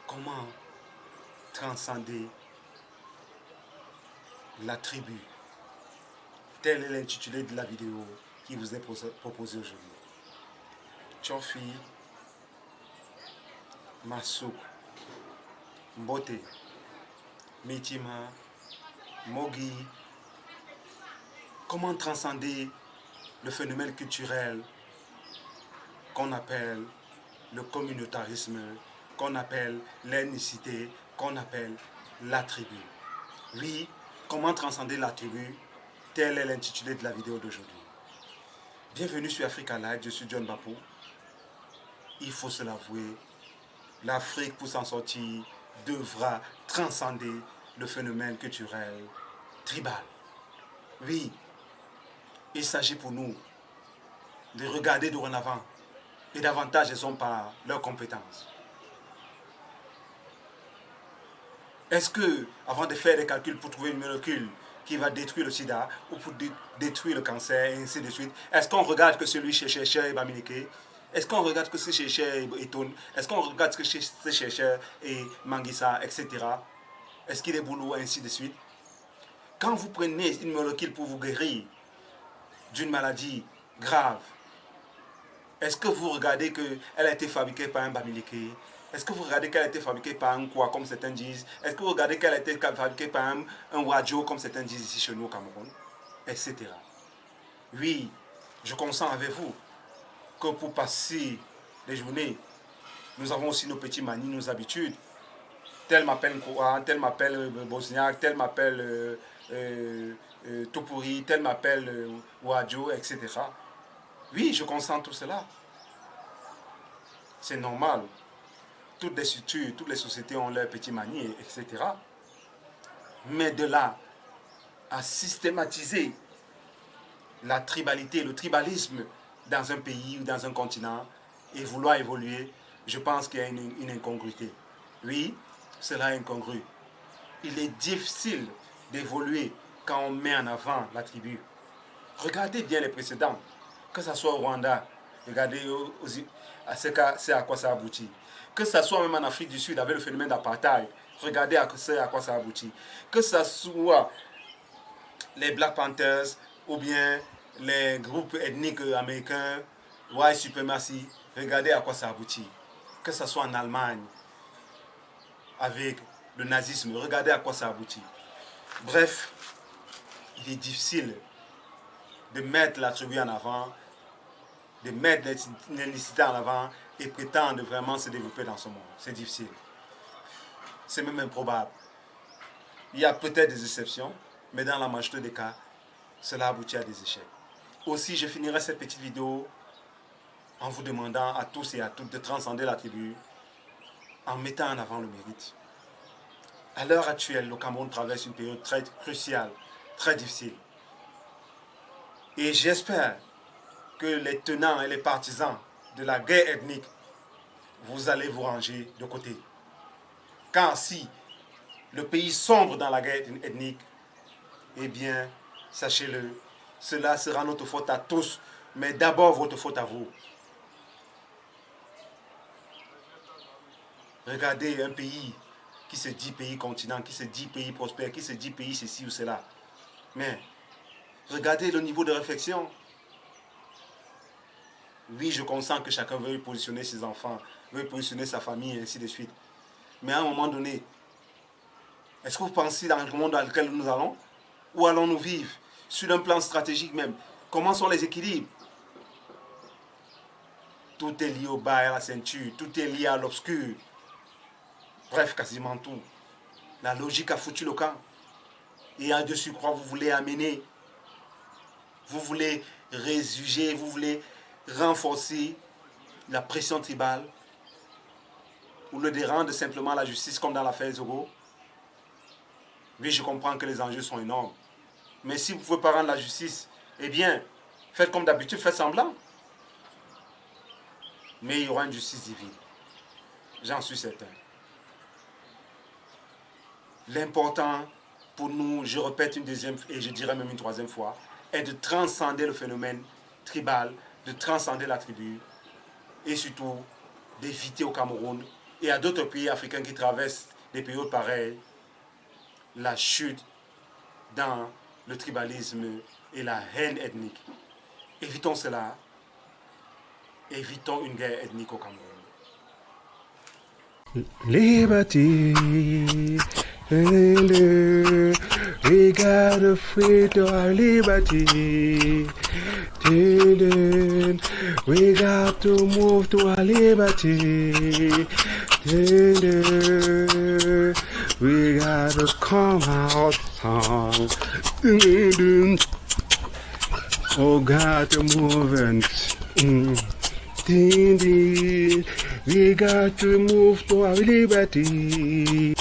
Comment transcender la tribu? Tel est l'intitulé de la vidéo qui vous est proposée aujourd'hui. Tchofi, Masouk, Mbote, Mitima, Mogi. Comment transcender le phénomène culturel qu'on appelle le communautarisme, qu'on appelle l'ethnicité, qu'on appelle la tribu? Oui, comment transcender la tribu? Tel est l'intitulé de la vidéo d'aujourd'hui. Bienvenue sur Africa Live, je suis John Bapou. Il faut se l'avouer, l'Afrique, pour s'en sortir, devra transcender le phénomène culturel tribal. Oui, il s'agit pour nous de regarder dorénavant et davantage les hommes par leurs compétences. Est-ce que, avant de faire des calculs pour trouver une molécule qui va détruire le sida ou pour détruire le cancer et ainsi de suite, est-ce qu'on regarde que celui chez chercheur est Bamileke? Est-ce qu'on regarde que ce chercheur est Toun? Est-ce qu'on regarde que ce chercheur est Manguissa, etc.? Est-ce qu'il est boulot, ainsi de suite? Quand vous prenez une molécule pour vous guérir d'une maladie grave, est-ce que vous regardez qu'elle a été fabriquée par un Bamileke? Est-ce que vous regardez qu'elle a été fabriquée par un quoi, comme certains disent? Est-ce que vous regardez qu'elle a été fabriquée par un Wadjo, comme certains disent ici chez nous au Cameroun? Etc. Oui, je consens avec vous que pour passer les journées, nous avons aussi nos petits manies, nos habitudes. Tel m'appelle Kouran, tel m'appelle Bosniak, tel m'appelle Topuri, tel m'appelle Wadjo, etc. Oui, je consens tout cela. C'est normal. Toutes les structures, toutes les sociétés ont leurs petits manies, etc. Mais de là à systématiser la tribalité, le tribalisme dans un pays ou dans un continent et vouloir évoluer, je pense qu'il y a une incongruité. Oui, cela est incongru. Il est difficile d'évoluer quand on met en avant la tribu. Regardez bien les précédents, que ce soit au Rwanda, regardez c'est à quoi ça aboutit. Que ce soit même en Afrique du Sud avec le phénomène d'apartheid, regardez à quoi ça aboutit. Que ce soit les Black Panthers ou bien les groupes ethniques américains, White Supremacy, regardez à quoi ça aboutit. Que ce soit en Allemagne avec le nazisme, regardez à quoi ça aboutit. Bref, il est difficile de mettre la tribu en avant, de mettre l'ethnicité en avant et prétendre vraiment se développer dans ce monde. C'est difficile. C'est même improbable. Il y a peut-être des exceptions, mais dans la majorité des cas, cela aboutit à des échecs. Aussi, je finirai cette petite vidéo en vous demandant à tous et à toutes de transcender la tribu en mettant en avant le mérite. À l'heure actuelle, le Cameroun traverse une période très cruciale, très difficile. Et j'espère que les tenants et les partisans de la guerre ethnique, vous allez vous ranger de côté. Car si le pays sombre dans la guerre ethnique, eh bien, sachez-le, cela sera notre faute à tous, mais d'abord votre faute à vous. Regardez un pays qui se dit pays continent, qui se dit pays prospère, qui se dit pays ceci ou cela. Mais regardez le niveau de réflexion. Oui, je consens que chacun veut positionner ses enfants, veut positionner sa famille, et ainsi de suite. Mais à un moment donné, est-ce que vous pensez dans le monde dans lequel nous allons? Où allons-nous vivre? Sur un plan stratégique même. Comment sont les équilibres? Tout est lié au bas et à la ceinture. Tout est lié à l'obscur. Bref, quasiment tout. La logique a foutu le camp. Et à dessus croire, vous voulez amener, vous voulez résuger, vous voulez renforcer la pression tribale ou le de rendre simplement la justice comme dans l'affaire Zogo. Oui, je comprends que les enjeux sont énormes. Mais si vous ne pouvez pas rendre la justice, eh bien, faites comme d'habitude, faites semblant. Mais il y aura une justice divine. J'en suis certain. L'important pour nous, je répète une deuxième et je dirais même une troisième fois, est de transcender le phénomène tribal, de transcender la tribu et surtout d'éviter au Cameroun et à d'autres pays africains qui traversent des périodes pareilles, la chute dans le tribalisme et la haine ethnique. Évitons cela. Évitons une guerre ethnique au Cameroun. Liberty, we gotta free to our liberty. We got to move to our liberty. We gotta come out. Oh, got to move and. We got to move to our liberty.